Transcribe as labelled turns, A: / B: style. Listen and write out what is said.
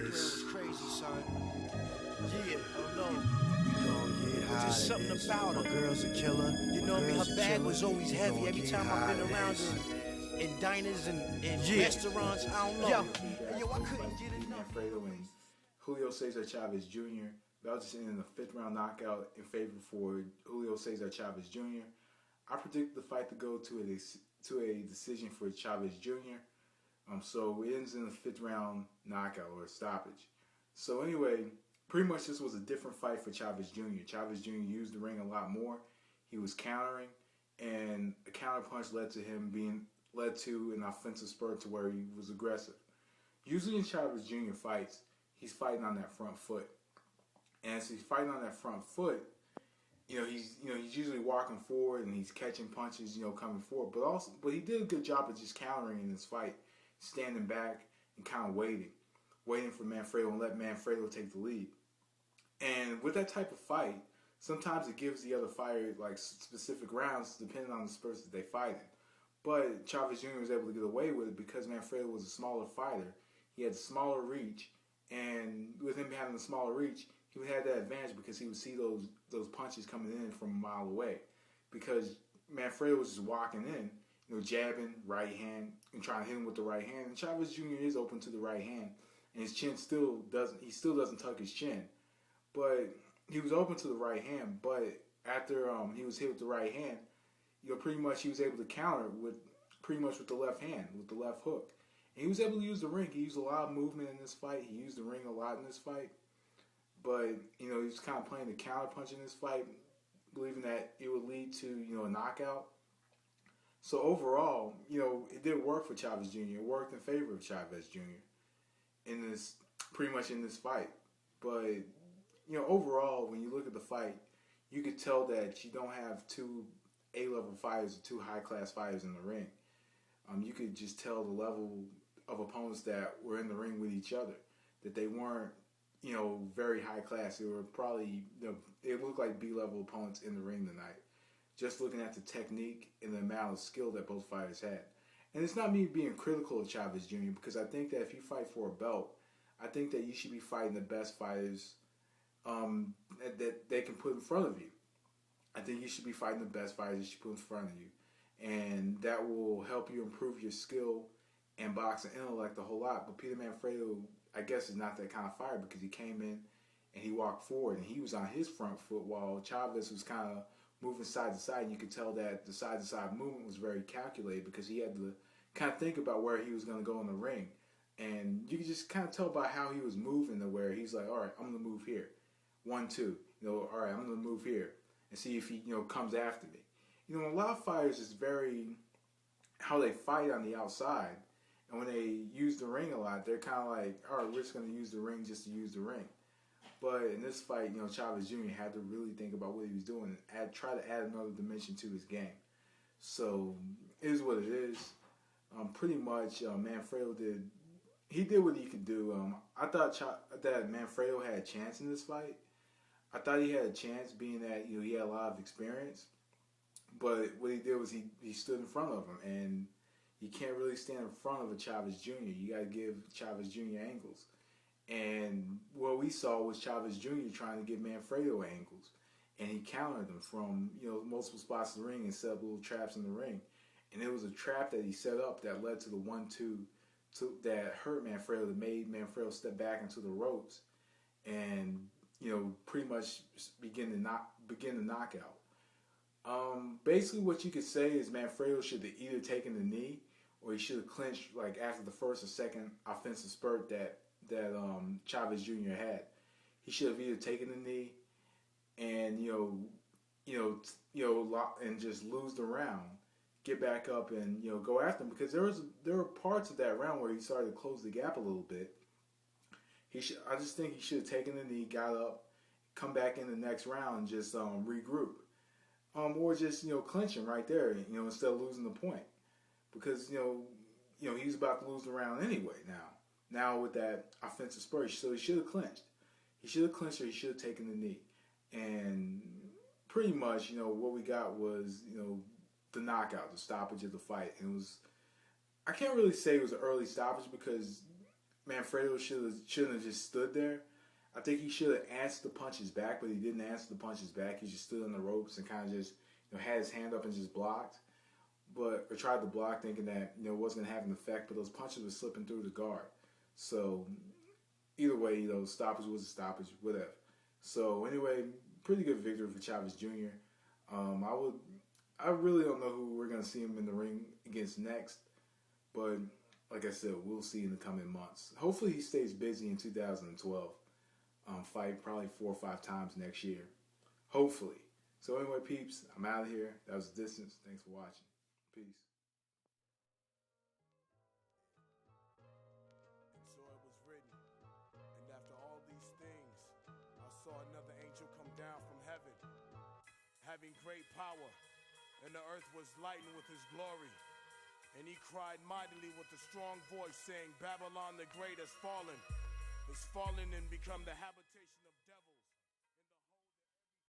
A: was crazy, son. Yeah, I don't know. Just something
B: Just
A: about
B: my
A: her.
B: girl's a killer.
A: You know me, her bag was always heavy. Every time I've been around in diners and restaurants, I don't know. Yo, I couldn't get enough.
C: Manfredo and Julio Cesar Chavez Jr. That just ended in a fifth-round knockout in favor for Julio Cesar Chavez Jr. I predict the fight to go to a decision for Chavez Jr. So it ends in a fifth-round knockout or a stoppage. So anyway, pretty much this was a different fight for Chavez Jr. Chavez Jr. used the ring a lot more. He was countering, and a counter punch led to an offensive spurt to where he was aggressive. Usually in Chavez Jr. fights, he's fighting on that front foot. And as he's fighting on that front foot, he's usually walking forward and he's catching punches, coming forward. But he did a good job of just countering in this fight, standing back and kind of waiting for Manfredo and let Manfredo take the lead. And with that type of fight, sometimes it gives the other fighter like specific rounds depending on the spurts that they fight in. But Chavez Jr. was able to get away with it because Manfredo was a smaller fighter. He had smaller reach, and with him having a smaller reach, he would have that advantage because he would see those punches coming in from a mile away. Because Manfredo was just walking in, jabbing, right hand, and trying to hit him with the right hand. And Chavez Jr. is open to the right hand, and his chin still doesn't tuck his chin. But he was open to the right hand, but after he was hit with the right hand, pretty much he was able to counter with the left hand, with the left hook. And he was able to use the ring. He used a lot of movement in this fight. He used the ring a lot in this fight. But, he was kind of playing the counter punch in this fight, believing that it would lead to, a knockout. So overall, it did work for Chavez Jr. It worked in favor of Chavez Jr. Pretty much in this fight. But, overall, when you look at the fight, you could tell that you don't have two A-level fighters or two high-class fighters in the ring. You could just tell the level of opponents that were in the ring with each other, that they weren't, very high class. They were probably, it looked like B-level opponents in the ring tonight. Just looking at the technique and the amount of skill that both fighters had. And it's not me being critical of Chavez Jr. because I think that if you fight for a belt, I think that you should be fighting the best fighters that they can put in front of you. I think you should be fighting the best fighters that you put in front of you. And that will help you improve your skill and boxing intellect a whole lot. But Peter Manfredo, I guess, is not that kind of fighter because he came in and he walked forward and he was on his front foot while Chavez was kind of moving side to side. And you could tell that the side to side movement was very calculated because he had to kind of think about where he was going to go in the ring. And you could just kind of tell by how he was moving to where he's like, all right, I'm going to move here. 1, 2. All right, I'm going to move here and see if he, comes after me. A lot of fighters is very how they fight on the outside. And when they use the ring a lot, they're kind of like, all right, we're just going to use the ring just to use the ring. But in this fight, Chavez Jr. had to really think about what he was doing and try to add another dimension to his game. So it is what it is. Pretty much, Manfredo did what he could do. I thought that Manfredo had a chance in this fight. I thought he had a chance being that he had a lot of experience. But what he did was he stood in front of him, and you can't really stand in front of a Chavez Jr. You got to give Chavez Jr. angles. And what we saw was Chavez Jr. trying to give Manfredo angles, and he countered them from multiple spots in the ring and set up little traps in the ring. And it was a trap that he set up that led to the 1-2 that hurt Manfredo, that made Manfredo step back into the ropes, and pretty much begin the knockout. Basically what you could say is Manfredo should have either taken the knee or he should have clinched like after the first or second offensive spurt that Chavez Jr. had. He should have either taken the knee and and just lose the round, get back up and go after him, because there were parts of that round where he started to close the gap a little bit. I just think he should have taken the knee, got up, come back in the next round, and just regroup. Or just clinch him right there, instead of losing the point, because he was about to lose the round anyway. Now with that offensive spurt, so he should have clinched. He should have clinched, or he should have taken the knee, and pretty much what we got was the knockout, the stoppage of the fight. And it was, I can't really say it was an early stoppage because Manfredo shouldn't have just stood there. I think he should have answered the punches back, but he didn't answer the punches back. He just stood on the ropes and kind of just had his hand up and just blocked, or tried to block, thinking that it wasn't gonna have an effect. But those punches were slipping through the guard. So either way, stoppage was a stoppage, whatever. So anyway, pretty good victory for Chavez Jr. I really don't know who we're gonna see him in the ring against next, but like I said, we'll see in the coming months. Hopefully, he stays busy in 2012. Fight probably 4 or 5 times next year. Hopefully. So anyway, peeps, I'm out of here. That was Distance. Thanks for watching. Peace.
B: And so it was written. And after all these things, I saw another angel come down from heaven, having great power, and the earth was lightened with his glory. And he cried mightily with a strong voice, saying, Babylon the Great has fallen and become the habit.